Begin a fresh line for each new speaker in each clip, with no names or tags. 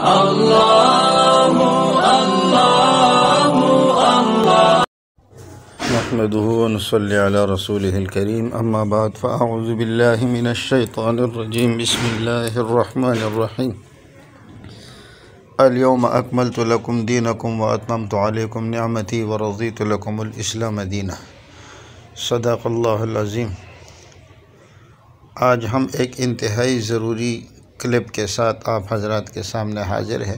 اللہ اللہ اللہ
نحمده ونصلي على رسوله الكريم اما بعد فاعوذ بالله من الشيطان الرجيم بسم الله الرحمن الرحيم اليوم اكملت لكم دينكم واتممت عليكم نعمتي ورضيت لكم الاسلام دينا صدق اللہ العظیم۔ آج ہم ایک انتہائی ضروری کلپ کے ساتھ آپ حضرات کے سامنے حاضر ہے۔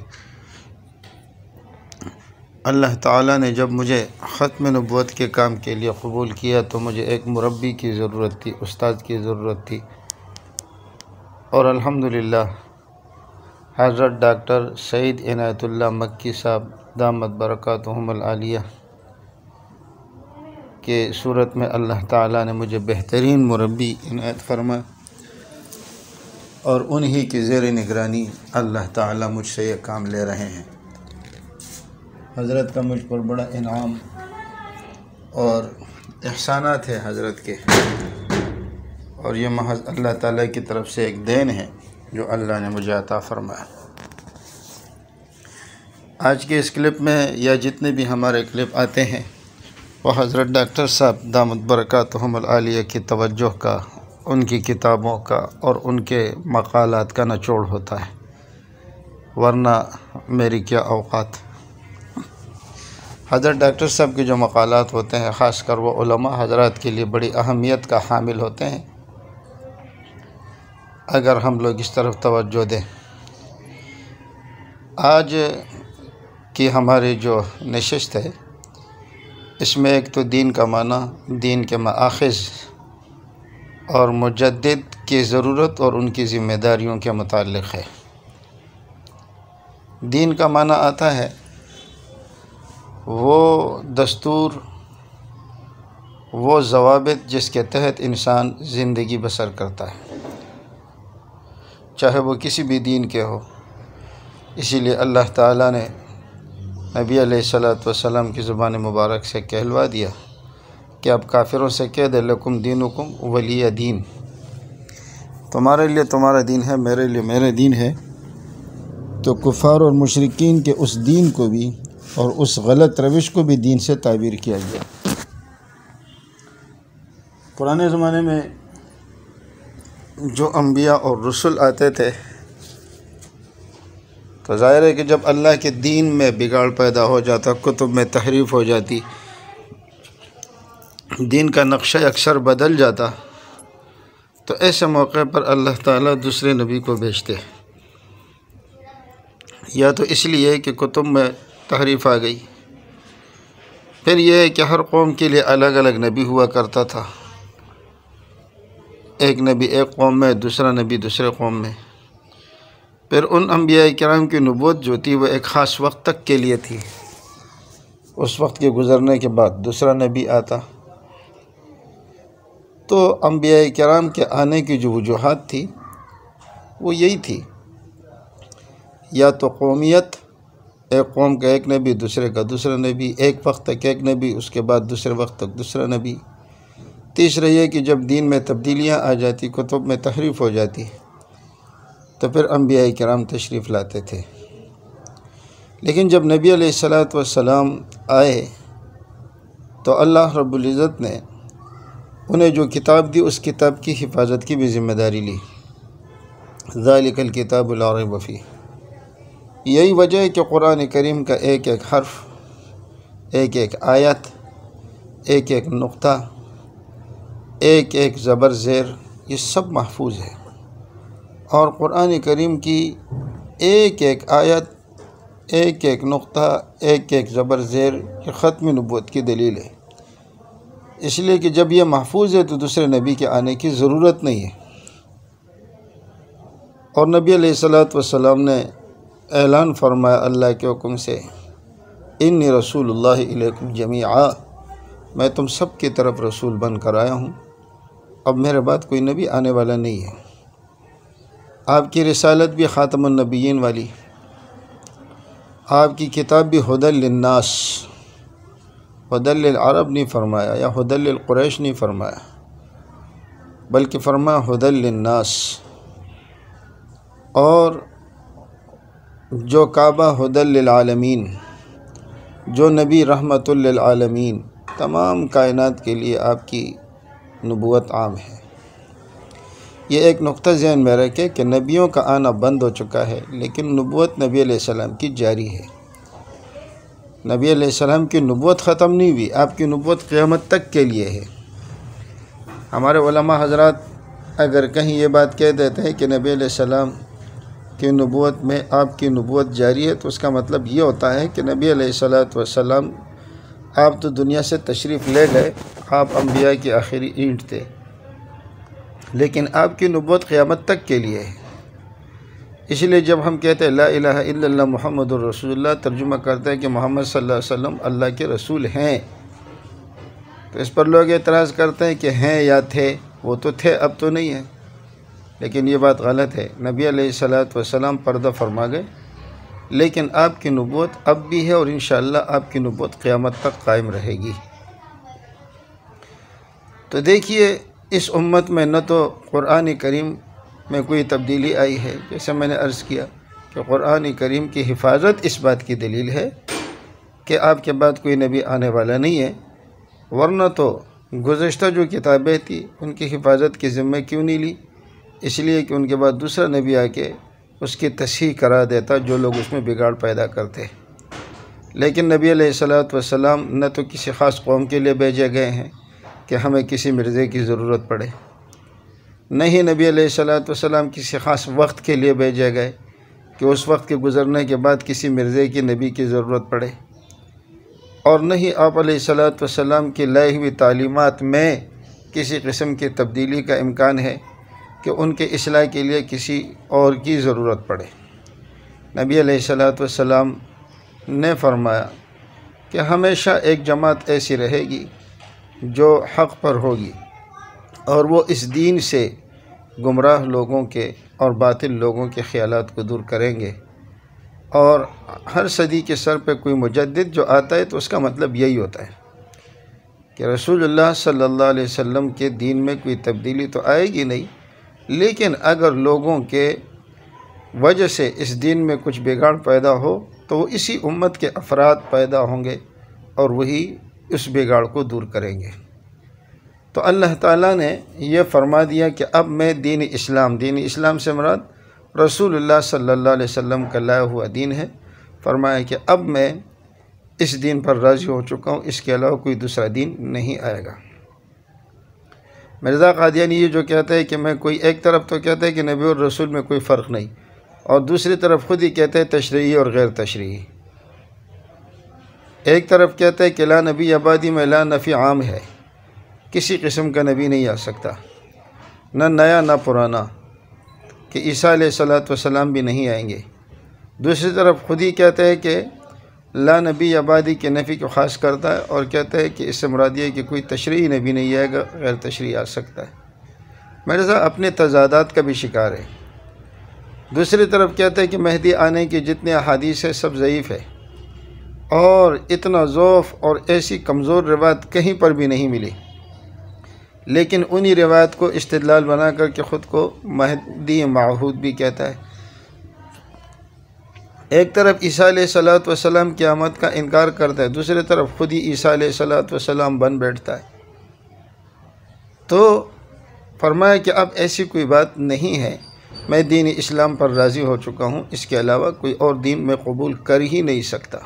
اللہ تعالیٰ نے جب مجھے ختم نبوت کے کام کے لیے قبول کیا تو مجھے ایک مربی کی ضرورت تھی، استاد کی ضرورت تھی، اور الحمدللہ حضرت ڈاکٹر سعید عنایت اللہ مکی صاحب دامت برکاتہم العالیہ کے صورت میں اللہ تعالیٰ نے مجھے بہترین مربی عنایت فرما، اور انہی کی زیر نگرانی اللہ تعالیٰ مجھ سے یہ کام لے رہے ہیں۔ حضرت کا مجھ پر بڑا انعام اور احسانات ہے حضرت کے، اور یہ محض اللہ تعالیٰ کی طرف سے ایک دین ہے جو اللہ نے مجھے عطا فرمایا۔ آج کے اس کلپ میں یا جتنے بھی ہمارے کلپ آتے ہیں وہ حضرت ڈاکٹر صاحب دامت برکاتہم العالیہ کی توجہ کا، ان کی کتابوں کا اور ان کے مقالات کا نچوڑ ہوتا ہے، ورنہ میری کیا اوقات۔ حضرت ڈاکٹر صاحب کے جو مقالات ہوتے ہیں خاص کر وہ علماء حضرات کے لیے بڑی اہمیت کا حامل ہوتے ہیں اگر ہم لوگ اس طرف توجہ دیں۔ آج کی ہماری جو نشست ہے اس میں ایک تو دین کا معنی، دین کے مآخذ اور مجدد کی ضرورت اور ان کی ذمہ داریوں کے متعلق ہے۔ دین کا معنی آتا ہے وہ دستور، وہ ضوابط جس کے تحت انسان زندگی بسر کرتا ہے، چاہے وہ کسی بھی دین کے ہو۔ اسی لیے اللہ تعالیٰ نے نبی علیہ السلام کی زبان مبارک سے کہلوا دیا کہ اب کافروں سے کہہ دے لکم دینکم ولی دین، تمہارے لیے تمہارا دین ہے، میرے لیے میرے دین ہے۔ تو کفار اور مشرکین کے اس دین کو بھی اور اس غلط روش کو بھی دین سے تعبیر کیا گیا۔ پرانے زمانے میں جو انبیاء اور رسل آتے تھے تو ظاہر ہے کہ جب اللہ کے دین میں بگاڑ پیدا ہو جاتا، کتب میں تحریف ہو جاتی، دین کا نقشہ اکثر بدل جاتا، تو ایسے موقع پر اللہ تعالیٰ دوسرے نبی کو بھیجتے، یا تو اس لیے کہ کتب میں تحریف آ گئی، پھر یہ ہے کہ ہر قوم کے لیے الگ الگ نبی ہوا کرتا تھا، ایک نبی ایک قوم میں، دوسرا نبی دوسرے قوم میں۔ پھر ان انبیاء کرام کی نبوت جو تھی وہ ایک خاص وقت تک کے لیے تھی، اس وقت کے گزرنے کے بعد دوسرا نبی آتا۔ تو انبیاء کرام کے آنے کی جو وجوہات تھی وہ یہی تھی، یا تو قومیت، ایک قوم کا ایک نبی، دوسرے کا دوسرا نبی، ایک وقت تک ایک نبی، اس کے بعد دوسرے وقت تک دوسرا نبی۔ تیسرا یہ کہ جب دین میں تبدیلیاں آ جاتی، کتب میں تحریف ہو جاتی، تو پھر انبیاء کرام تشریف لاتے تھے۔ لیکن جب نبی علیہ السلام آئے تو اللہ رب العزت نے انہیں جو کتاب دی اس کتاب کی حفاظت کی بھی ذمہ داری لی۔ ذالک الکتاب لا ریب فیہ، یہی وجہ ہے کہ قرآن کریم کا ایک ایک حرف، ایک ایک آیت، ایک ایک نقطہ، ایک ایک زبر زیر، یہ سب محفوظ ہے، اور قرآن کریم کی ایک ایک آیت، ایک ایک نقطہ، ایک ایک زبر زیر یہ ختم نبوت کی دلیل ہے۔ اس لیے کہ جب یہ محفوظ ہے تو دوسرے نبی کے آنے کی ضرورت نہیں ہے۔ اور نبی علیہ السلام نے اعلان فرمایا اللہ کے حکم سے، انی رسول اللہ الیکم جمیعا، میں تم سب کی طرف رسول بن کر آیا ہوں، اب میرے بعد کوئی نبی آنے والا نہیں ہے۔ آپ کی رسالت بھی خاتم النبیین والی، آپ کی کتاب بھی ہدی للناس، ہدی للعرب نہیں فرمایا یا ہدی للقریش نہیں فرمایا، بلکہ فرمایا ہدی للناس، اور جو کعبہ ہدی للعالمین، جو نبی رحمت للعالمین، تمام کائنات کے لیے آپ کی نبوت عام ہے۔ یہ ایک نقطہ ذہن میں رکھے کہ نبیوں کا آنا بند ہو چکا ہے، لیکن نبوت نبی علیہ السلام کی جاری ہے۔ نبی علیہ السلام کی نبوت ختم نہیں ہوئی، آپ کی نبوت قیامت تک کے لیے ہے۔ ہمارے علماء حضرات اگر کہیں یہ بات کہہ دیتے ہیں کہ نبی علیہ السلام کی نبوت میں آپ کی نبوت جاری ہے، تو اس کا مطلب یہ ہوتا ہے کہ نبی علیہ السلام آپ تو دنیا سے تشریف لے گئے، آپ انبیاء کی آخری اینٹ تھے، لیکن آپ کی نبوت قیامت تک کے لیے ہے۔ اس لیے جب ہم کہتے ہیں لا الہ الا اللہ محمد الرسول اللہ، ترجمہ کرتے ہیں کہ محمد صلی اللہ علیہ وسلم اللہ کے رسول ہیں، تو اس پر لوگ اعتراض کرتے ہیں کہ ہیں یا تھے، وہ تو تھے اب تو نہیں ہیں، لیکن یہ بات غلط ہے۔ نبی علیہ السلام پردہ فرما گئے، لیکن آپ کی نبوت اب بھی ہے، اور انشاءاللہ آپ کی نبوت قیامت تک قائم رہے گی۔ تو دیکھیے اس امت میں نہ تو قرآن کریم میں کوئی تبدیلی آئی ہے، جیسے میں نے عرض کیا کہ قرآن کریم کی حفاظت اس بات کی دلیل ہے کہ آپ کے بعد کوئی نبی آنے والا نہیں ہے، ورنہ تو گزشتہ جو کتابیں تھیں ان کی حفاظت کی ذمہ کیوں نہیں لی؟ اس لیے کہ ان کے بعد دوسرا نبی آ کے اس کی تصحیح کرا دیتا جو لوگ اس میں بگاڑ پیدا کرتے۔ لیکن نبی علیہ السلام نہ تو کسی خاص قوم کے لیے بھیجے گئے ہیں کہ ہمیں کسی مرزے کی ضرورت پڑے، نہ ہی نبی علیہ السلام کسی خاص وقت کے لیے بھیجے گئے کہ اس وقت کے گزرنے کے بعد کسی مرزے کی نبی کی ضرورت پڑے، اور نہ ہی آپ علیہ السلام کی لائی ہوئی تعلیمات میں کسی قسم کی تبدیلی کا امکان ہے کہ ان کے اصلاح کے لیے کسی اور کی ضرورت پڑے۔ نبی علیہ السلام نے فرمایا کہ ہمیشہ ایک جماعت ایسی رہے گی جو حق پر ہوگی، اور وہ اس دین سے گمراہ لوگوں کے اور باطل لوگوں کے خیالات کو دور کریں گے۔ اور ہر صدی کے سر پہ کوئی مجدد جو آتا ہے تو اس کا مطلب یہی ہوتا ہے کہ رسول اللہ صلی اللہ علیہ وسلم کے دین میں کوئی تبدیلی تو آئے گی نہیں، لیکن اگر لوگوں کے وجہ سے اس دین میں کچھ بگاڑ پیدا ہو تو وہ اسی امت کے افراد پیدا ہوں گے اور وہی اس بگاڑ کو دور کریں گے۔ تو اللہ تعالیٰ نے یہ فرما دیا کہ اب میں دین اسلام سے مراد رسول اللہ صلی اللہ علیہ وسلم کا لایا ہوا دین ہے۔ فرمایا کہ اب میں اس دین پر راضی ہو چکا ہوں، اس کے علاوہ کوئی دوسرا دین نہیں آئے گا۔ مرزا قادیانی یہ جو کہتا ہے کہ میں کوئی ایک طرف تو کہتا ہے کہ نبی اور رسول میں کوئی فرق نہیں، اور دوسری طرف خود ہی کہتا ہے تشریعی اور غیر تشریعی۔ ایک طرف کہتا ہے کہ لا نبی آبادی میں لا نفی عام ہے، کسی قسم کا نبی نہیں آ سکتا، نہ نیا نہ پرانا، کہ عیسیٰ علیہ السلام بھی نہیں آئیں گے۔ دوسری طرف خود ہی کہتا ہے کہ لا نبی آبادی کے نفی کو خاص کرتا ہے، اور کہتا ہے کہ اس سے مراد یہ ہے کہ کوئی تشریعی نبی نہیں آئے گا، غیر تشریعی آ سکتا ہے۔ مرزا اپنے تضادات کا بھی شکار ہے۔ دوسری طرف کہتا ہے کہ مہدی آنے کی جتنے احادیث ہے سب ضعیف ہے، اور اتنا ضعف اور ایسی کمزور روایت کہیں پر بھی نہیں ملی، لیکن انہی روایت کو استدلال بنا کر کے خود کو مہدی موعود بھی کہتا ہے۔ ایک طرف عیسیٰ علیہ السلام کی آمد کا انکار کرتا ہے، دوسری طرف خود ہی عیسیٰ علیہ السلام بن بیٹھتا ہے۔ تو فرمایا کہ اب ایسی کوئی بات نہیں ہے، میں دین اسلام پر راضی ہو چکا ہوں، اس کے علاوہ کوئی اور دین میں قبول کر ہی نہیں سکتا۔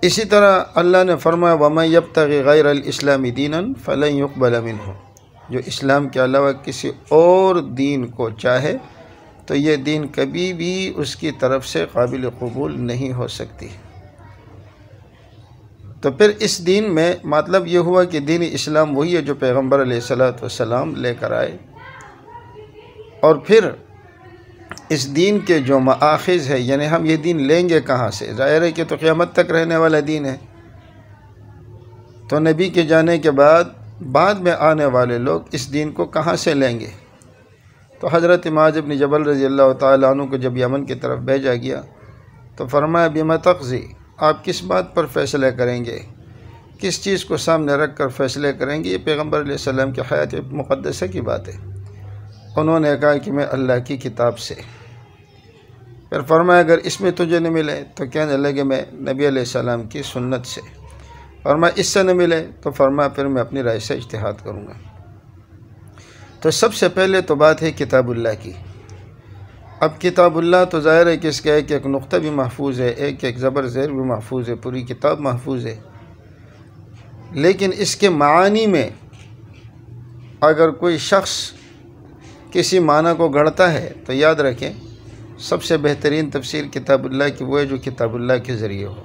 اسی طرح اللہ نے فرمایا وَمَن يَبْتَغِ غَيْرَ الْإِسْلَامِ دِينًا فَلَن يُقْبَلَ مِنْهُ، جو اسلام کے علاوہ کسی اور دین کو چاہے تو یہ دین کبھی بھی اس کی طرف سے قابل قبول نہیں ہو سکتی۔ تو پھر اس دین میں مطلب یہ ہوا کہ دین اسلام وہی ہے جو پیغمبر علیہ السلام لے کر آئے، اور پھر اس دین کے جو مآخذ ہے، یعنی ہم یہ دین لیں گے کہاں سے؟ ظاہر ہے کہ تو قیامت تک رہنے والا دین ہے، تو نبی کے جانے کے بعد میں آنے والے لوگ اس دین کو کہاں سے لیں گے؟ تو حضرت معاذ بن جبل رضی اللہ تعالیٰ عنہ کو جب یمن کی طرف بھیجا گیا تو فرمایا بما تقضی، آپ کس بات پر فیصلہ کریں گے، کس چیز کو سامنے رکھ کر فیصلے کریں گے؟ یہ پیغمبر علیہ السلام کی حیات مقدسہ کی بات ہے۔ انہوں نے کہا کہ میں اللہ کی کتاب سے، پھر فرمایا اگر اس میں تجھے نہ ملے تو کہنے لگے میں نبی علیہ السلام کی سنت سے، فرمایا اس سے نہ ملے تو فرمایا پھر میں اپنی رائے سے اجتہاد کروں گا۔ تو سب سے پہلے تو بات ہے کتاب اللہ کی۔ اب کتاب اللہ تو ظاہر ہے کہ اس کا ایک ایک نقطہ بھی محفوظ ہے، ایک ایک زبر زیر بھی محفوظ ہے، پوری کتاب محفوظ ہے، لیکن اس کے معانی میں اگر کوئی شخص کسی معنی کو گھڑتا ہے تو یاد رکھیں سب سے بہترین تفسیر کتاب اللہ کی وہ ہے جو کتاب اللہ کے ذریعے ہو۔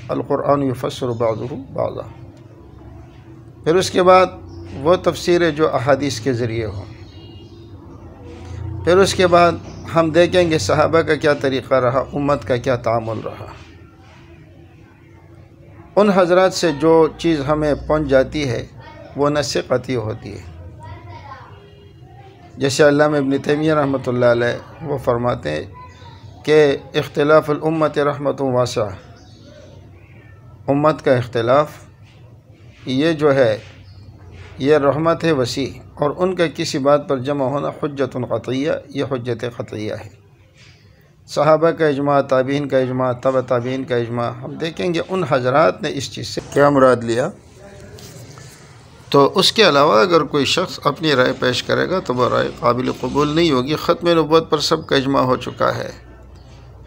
القرآن یفسر بعضہ بعضا۔ پھر اس کے بعد وہ تفسیر ہے جو احادیث کے ذریعے ہو۔ پھر اس کے بعد ہم دیکھیں گے صحابہ کا کیا طریقہ رہا، امت کا کیا تعامل رہا۔ ان حضرات سے جو چیز ہمیں پہنچ جاتی ہے وہ نص قطعی ہوتی ہے۔ جیسے علامہ ابن تیمیہ رحمۃ اللہ علیہ وہ فرماتے ہیں کہ اختلاف الامت رحمت واسعہ، امت کا اختلاف یہ جو ہے یہ رحمت ہے وسیع، اور ان کا کسی بات پر جمع ہونا حجت قطعیہ، یہ حجت قطعیہ ہے۔ صحابہ کا اجماع، تابعین کا اجماع، تبع تابعین کا اجماع، ہم دیکھیں گے ان حضرات نے اس چیز سے کیا مراد لیا۔ تو اس کے علاوہ اگر کوئی شخص اپنی رائے پیش کرے گا تو وہ رائے قابل قبول نہیں ہوگی۔ ختم نبوت پر سب کا اجماع ہو چکا ہے،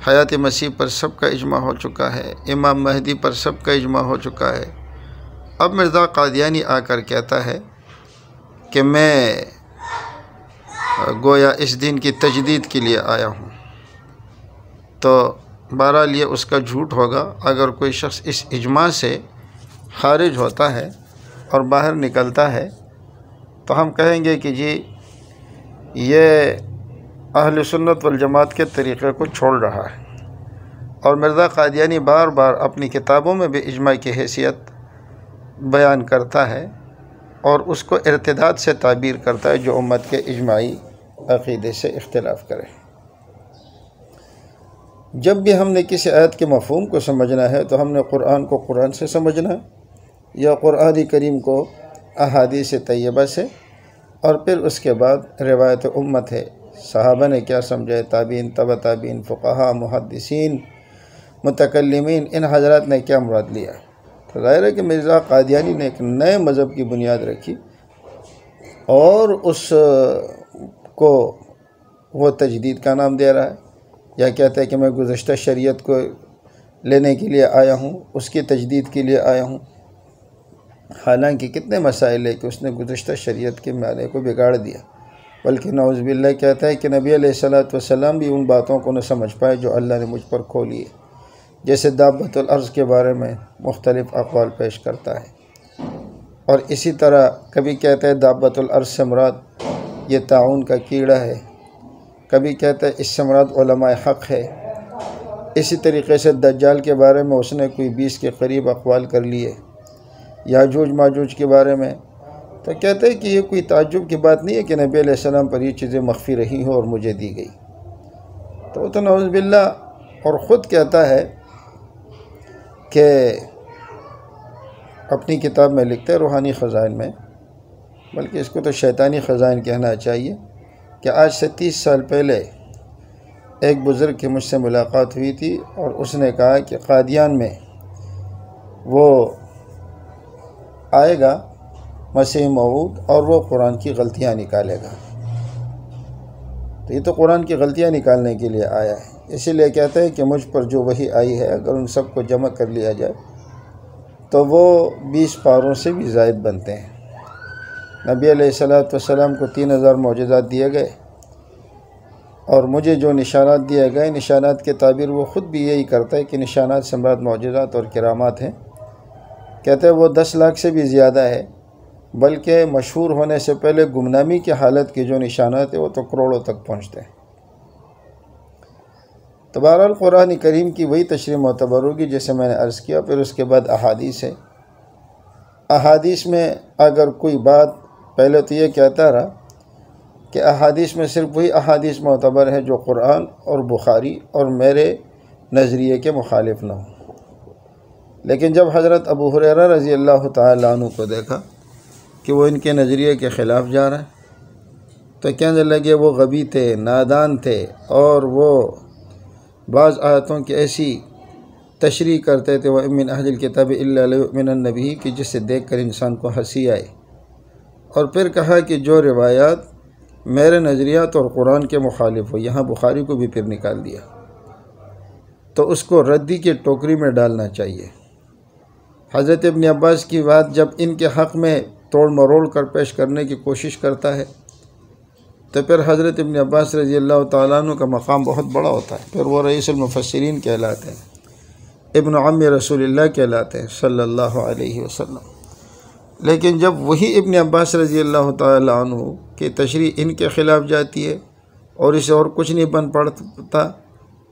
حیات مسیح پر سب کا اجماع ہو چکا ہے، امام مہدی پر سب کا اجماع ہو چکا ہے۔ اب مرزا قادیانی آ کر کہتا ہے کہ میں گویا اس دین کی تجدید کے لیے آیا ہوں، تو بہرحال یہ اس کا جھوٹ ہوگا۔ اگر کوئی شخص اس اجماع سے خارج ہوتا ہے اور باہر نکلتا ہے تو ہم کہیں گے کہ جی یہ اہل سنت والجماعت کے طریقے کو چھوڑ رہا ہے۔ اور مرزا قادیانی بار بار اپنی کتابوں میں بھی اجماع کی حیثیت بیان کرتا ہے اور اس کو ارتداد سے تعبیر کرتا ہے جو امت کے اجماعی عقیدے سے اختلاف کرے۔ جب بھی ہم نے کسی آیت کے مفہوم کو سمجھنا ہے تو ہم نے قرآن کو قرآن سے سمجھنا ہے یا قرآن کریم کو احادیث طیبہ سے، اور پھر اس کے بعد روایت امت ہے، صحابہ نے کیا سمجھا، تابعین، تبع تابعین، فقہاء، محدثین، متکلمین، ان حضرات نے کیا مراد لیا۔ تو ظاہر ہے کہ مرزا قادیانی نے ایک نئے مذہب کی بنیاد رکھی اور اس کو وہ تجدید کا نام دے رہا ہے، یا کہتا ہے کہ میں گزشتہ شریعت کو لینے کے لیے آیا ہوں، اس کی تجدید کے لیے آیا ہوں۔ حالانکہ کتنے مسائل ہے کہ اس نے گزشتہ شریعت کے معنے کو بگاڑ دیا، بلکہ نعوذ باللہ کہتا ہے کہ نبی علیہ السلام بھی ان باتوں کو نہ سمجھ پائے جو اللہ نے مجھ پر کھولی ہے۔ جیسے دابۃ الارض کے بارے میں مختلف اقوال پیش کرتا ہے، اور اسی طرح کبھی کہتا ہے دابۃ الارض سے مراد یہ طاعون کا کیڑا ہے، کبھی کہتا ہے اس سے مراد علماء حق ہے۔ اسی طریقے سے دجال کے بارے میں اس نے کوئی 20 کے قریب اقوال کر لیے، یاجوج ماجوج کے بارے میں، تو کہتے ہیں کہ یہ کوئی تعجب کی بات نہیں ہے کہ نبی علیہ السلام پر یہ چیزیں مخفی رہی ہوں اور مجھے دی گئی۔ تو وہ تو نعوذ باللہ، اور خود کہتا ہے کہ اپنی کتاب میں لکھتے ہیں روحانی خزائن میں، بلکہ اس کو تو شیطانی خزائن کہنا چاہیے، کہ آج سے 30 سال پہلے ایک بزرگ کی مجھ سے ملاقات ہوئی تھی اور اس نے کہا کہ قادیان میں وہ آئے گا مسیح موعود اور وہ قرآن کی غلطیاں نکالے گا۔ تو یہ تو قرآن کی غلطیاں نکالنے کے لیے آیا ہے، اسی لیے کہتا ہے کہ مجھ پر جو وحی آئی ہے اگر ان سب کو جمع کر لیا جائے تو وہ 20 پاروں سے بھی زائد بنتے ہیں۔ نبی علیہ السلام کو 3000 معجزات دیے گئے، اور مجھے جو نشانات دیے گئے، نشانات کے تعبیر وہ خود بھی یہی کرتا ہے کہ نشانات سے مراد معجزات اور کرامات ہیں۔ کہتے ہیں وہ 10 لاکھ سے بھی زیادہ ہے، بلکہ مشہور ہونے سے پہلے گمنامی کی حالت کے جو نشانات ہیں وہ تو کروڑوں تک پہنچتے ہیں۔ تو بہرحال قرآن کریم کی وہی تشریح معتبر ہوگی جیسے میں نے عرض کیا۔ پھر اس کے بعد احادیث ہے۔ احادیث میں اگر کوئی بات، پہلے تو یہ کہتا رہا کہ احادیث میں صرف وہی احادیث معتبر ہے جو قرآن اور بخاری اور میرے نظریے کے مخالف نہ ہوں، لیکن جب حضرت ابو ہریرہ رضی اللہ تعالیٰ عنہ کو دیکھا کہ وہ ان کے نظریے کے خلاف جا رہا ہے تو کہنے لگے وہ غبی تھے، نادان تھے، اور وہ بعض آیتوں کی ایسی تشریح کرتے تھے وَإِن مِّنْ أَهْلِ الْكِتَابِ إِلَّا لَيُؤْمِنَنَّ بِهِ کہ جسے دیکھ کر انسان کو ہنسی آئے، اور پھر کہا کہ جو روایات میرے نظریات اور قرآن کے مخالف ہو، یہاں بخاری کو بھی پھر نکال دیا، تو اس کو ردی کی ٹوکری میں ڈالنا چاہیے۔ حضرت ابن عباس کی بات جب ان کے حق میں توڑ مروڑ کر پیش کرنے کی کوشش کرتا ہے تو پھر حضرت ابن عباس رضی اللہ تعالیٰ عنہ کا مقام بہت بڑا ہوتا ہے، پھر وہ رئیس المفسرین کہلاتے ہیں، ابن عم رسول اللہ کہلاتے ہیں صلی اللہ علیہ وسلم۔ لیکن جب وہی ابن عباس رضی اللہ تعالیٰ عنہ کی تشریح ان کے خلاف جاتی ہے اور اسے اور کچھ نہیں بن پڑتا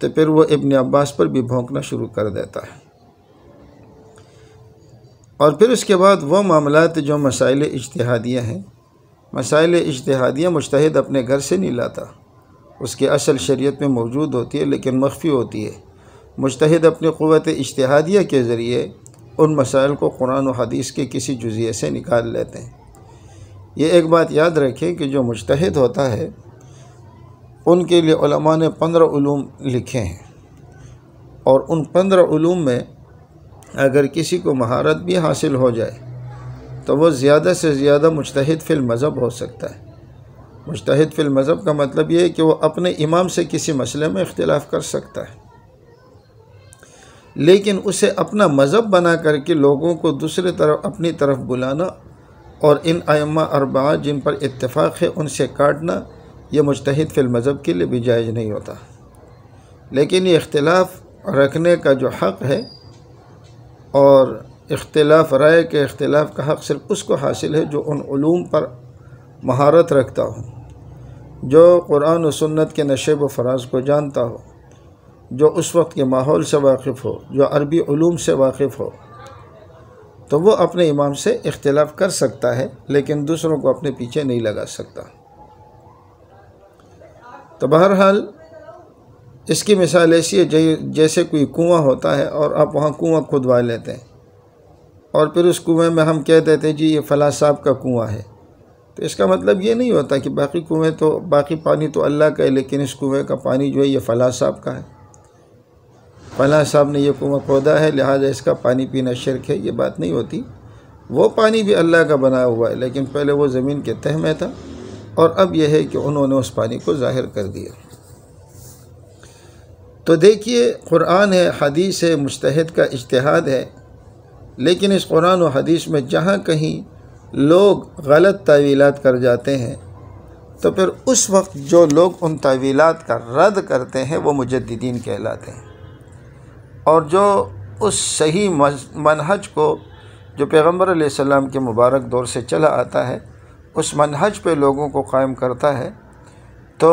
تو پھر وہ ابن عباس پر بھی بھونکنا شروع کر دیتا ہے۔ اور پھر اس کے بعد وہ معاملات جو مسائل اجتہادیہ ہیں، مسائل اجتہادیہ مجتہد اپنے گھر سے نہیں لاتا، اس کی اصل شریعت میں موجود ہوتی ہے لیکن مخفی ہوتی ہے۔ مجتہد اپنی قوت اجتہادیہ کے ذریعے ان مسائل کو قرآن و حدیث کے کسی جزیے سے نکال لیتے ہیں۔ یہ ایک بات یاد رکھیں کہ جو مجتہد ہوتا ہے ان کے لیے علماء نے 15 علوم لکھے ہیں، اور ان 15 علوم میں اگر کسی کو مہارت بھی حاصل ہو جائے تو وہ زیادہ سے زیادہ مجتہد فی المذہب ہو سکتا ہے۔ مجتہد فی المذہب کا مطلب یہ ہے کہ وہ اپنے امام سے کسی مسئلے میں اختلاف کر سکتا ہے، لیکن اسے اپنا مذہب بنا کر کے لوگوں کو دوسرے طرف اپنی طرف بلانا اور ان ائمہ اربعہ جن پر اتفاق ہے ان سے کاٹنا، یہ مجتہد فی المذہب کے لیے بھی جائز نہیں ہوتا۔ لیکن یہ اختلاف رکھنے کا جو حق ہے اور اختلاف رائے کے اختلاف کا حق صرف اس کو حاصل ہے جو ان علوم پر مہارت رکھتا ہو، جو قرآن و سنت کے نشیب و فراز کو جانتا ہو، جو اس وقت کے ماحول سے واقف ہو، جو عربی علوم سے واقف ہو، تو وہ اپنے امام سے اختلاف کر سکتا ہے لیکن دوسروں کو اپنے پیچھے نہیں لگا سکتا۔ تو بہرحال اس کی مثال ایسی ہے جیسے کوئی کنواں ہوتا ہے اور آپ وہاں کنواں کھدوا لیتے ہیں اور پھر اس کنویں میں ہم کہہ دیتے ہیں جی یہ فلاں صاحب کا کنواں ہے، تو اس کا مطلب یہ نہیں ہوتا کہ باقی پانی تو اللہ کا ہے، لیکن اس کنویں کا پانی جو ہے یہ فلاں صاحب کا ہے، فلاں صاحب نے یہ کنواں کھودا ہے لہٰذا اس کا پانی پینا شرک ہے۔ یہ بات نہیں ہوتی، وہ پانی بھی اللہ کا بنا ہوا ہے لیکن پہلے وہ زمین کے تہ میں تھا اور اب یہ ہے کہ انہوں نے اس پانی کو ظاہر کر دیا۔ تو دیکھیے قرآن ہے، حدیث ہے، مجتہد کا اجتہاد ہے، لیکن اس قرآن و حدیث میں جہاں کہیں لوگ غلط تعویلات کر جاتے ہیں تو پھر اس وقت جو لوگ ان تعویلات کا رد کرتے ہیں وہ مجددین کہلاتے ہیں، اور جو اس صحیح منہج کو جو پیغمبر علیہ السلام کے مبارک دور سے چلا آتا ہے اس منہج پہ لوگوں کو قائم کرتا ہے تو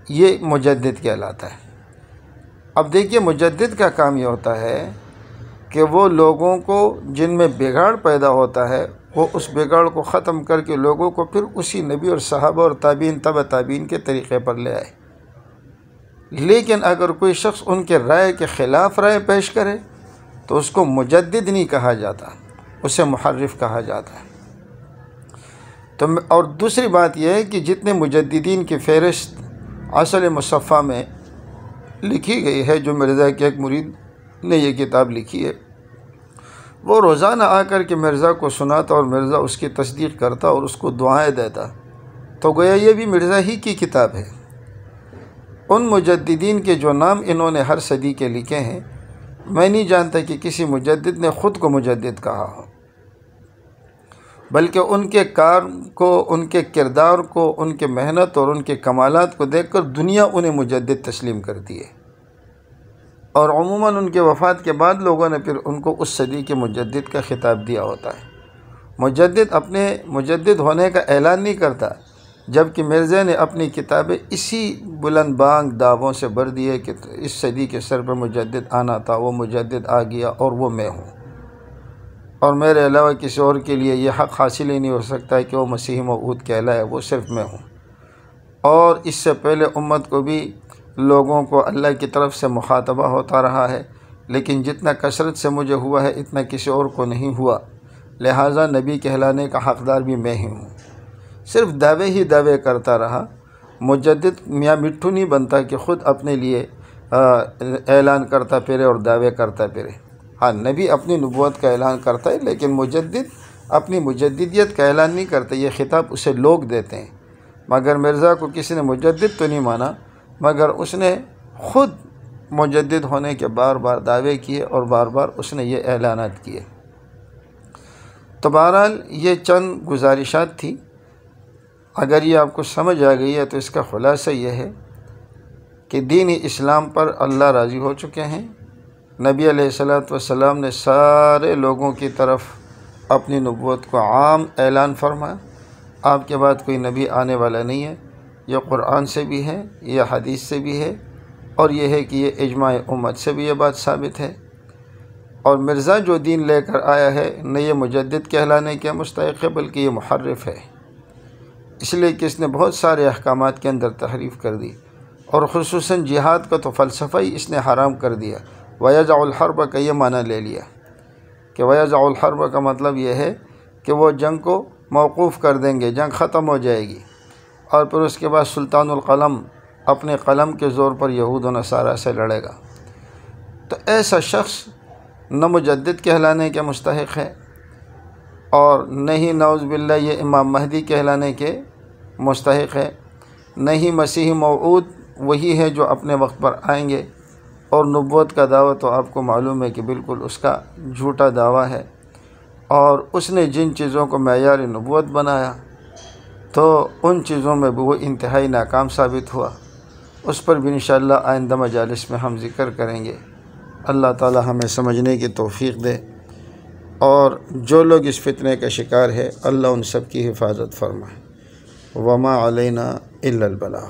یہ مجدد کہلاتا ہے۔ اب دیکھیے مجدد کا کام یہ ہوتا ہے کہ وہ لوگوں کو جن میں بگاڑ پیدا ہوتا ہے وہ اس بگاڑ کو ختم کر کے لوگوں کو پھر اسی نبی اور صحابہ اور تابعین تبع تابعین کے طریقے پر لے آئے۔ لیکن اگر کوئی شخص ان کے رائے کے خلاف رائے پیش کرے تو اس کو مجدد نہیں کہا جاتا، اسے محرف کہا جاتا ہے۔ تو اور دوسری بات یہ ہے کہ جتنے مجددین کی فہرست اصل مصفحہ میں لکھی گئی ہے، جو مرزا کے ایک مرید نے یہ کتاب لکھی ہے، وہ روزانہ آ کر کے مرزا کو سناتا اور مرزا اس کی تصدیق کرتا اور اس کو دعائیں دیتا، تو گویا یہ بھی مرزا ہی کی کتاب ہے۔ ان مجددین کے جو نام انہوں نے ہر صدی کے لکھے ہیں، میں نہیں جانتا کہ کسی مجدد نے خود کو مجدد کہا ہو، بلکہ ان کے کار کو، ان کے کردار کو، ان کے محنت اور ان کے کمالات کو دیکھ کر دنیا انہیں مجدد تسلیم کرتی ہے، اور عموماً ان کے وفات کے بعد لوگوں نے پھر ان کو اس صدی کے مجدد کا خطاب دیا ہوتا ہے۔ مجدد اپنے مجدد ہونے کا اعلان نہیں کرتا، جبکہ مرزا نے اپنی کتابیں اسی بلند بانگ دعووں سے بھر دیے کہ اس صدی کے سر پہ مجدد آنا تھا، وہ مجدد آ گیا اور وہ میں ہوں، اور میرے علاوہ کسی اور کے لیے یہ حق حاصل ہی نہیں ہو سکتا ہے کہ وہ مسیح موعود کہلائے، وہ صرف میں ہوں۔ اور اس سے پہلے امت کو بھی لوگوں کو اللہ کی طرف سے مخاطبہ ہوتا رہا ہے، لیکن جتنا کثرت سے مجھے ہوا ہے اتنا کسی اور کو نہیں ہوا، لہٰذا نبی کہلانے کا حقدار بھی میں ہی ہوں۔ صرف دعوے ہی دعوے کرتا رہا۔ مجدد میاں مٹھو نہیں بنتا کہ خود اپنے لیے اعلان کرتا پھرے اور دعوے کرتا پھرے۔ ہاں، نبی اپنی نبوت کا اعلان کرتا ہے، لیکن مجدد اپنی مجددیت کا اعلان نہیں کرتا، یہ خطاب اسے لوگ دیتے ہیں۔ مگر مرزا کو کسی نے مجدد تو نہیں مانا، مگر اس نے خود مجدد ہونے کے بار بار دعوے کیے اور بار بار اس نے یہ اعلانات کیے۔ تو بہرحال یہ چند گزارشات تھی۔ اگر یہ آپ کو سمجھ آ گئی ہے تو اس کا خلاصہ یہ ہے کہ دین اسلام پر اللہ راضی ہو چکے ہیں۔ نبی علیہ السلام نے سارے لوگوں کی طرف اپنی نبوت کو عام اعلان فرمایا۔ آپ کے بعد کوئی نبی آنے والا نہیں ہے، یہ قرآن سے بھی ہے، یہ حدیث سے بھی ہے، اور یہ ہے کہ یہ اجماع امت سے بھی یہ بات ثابت ہے۔ اور مرزا جو دین لے کر آیا ہے، نہ یہ مجدد کہلانے کے مستحق ہے بلکہ یہ محرف ہے، اس لیے کہ اس نے بہت سارے احکامات کے اندر تحریف کر دی، اور خصوصاً جہاد کا تو فلسفہ ہی اس نے حرام کر دیا۔ وَيَضَعُ الْحَرْبَ کا یہ معنی لے لیا کہ وَيَضَعُ الْحَرْبَ کا مطلب یہ ہے کہ وہ جنگ کو موقوف کر دیں گے، جنگ ختم ہو جائے گی، اور پھر اس کے بعد سلطان القلم اپنے قلم کے زور پر یہود و نصارہ سے لڑے گا۔ تو ایسا شخص نہ مجدد کہلانے کے مستحق ہے، اور نہ ہی نعوذ باللہ یہ امام مہدی کہلانے کے مستحق ہے، نہ ہی مسیح موعود وہی ہے جو اپنے وقت پر آئیں گے۔ اور نبوت کا دعویٰ تو آپ کو معلوم ہے کہ بالکل اس کا جھوٹا دعویٰ ہے، اور اس نے جن چیزوں کو معیار نبوت بنایا تو ان چیزوں میں بھی وہ انتہائی ناکام ثابت ہوا۔ اس پر بھی انشاءاللہ آئندہ مجالس میں ہم ذکر کریں گے۔ اللہ تعالی ہمیں سمجھنے کی توفیق دے، اور جو لوگ اس فتنے کا شکار ہے اللہ ان سب کی حفاظت فرمائے۔ وما علینا الا البلاغ۔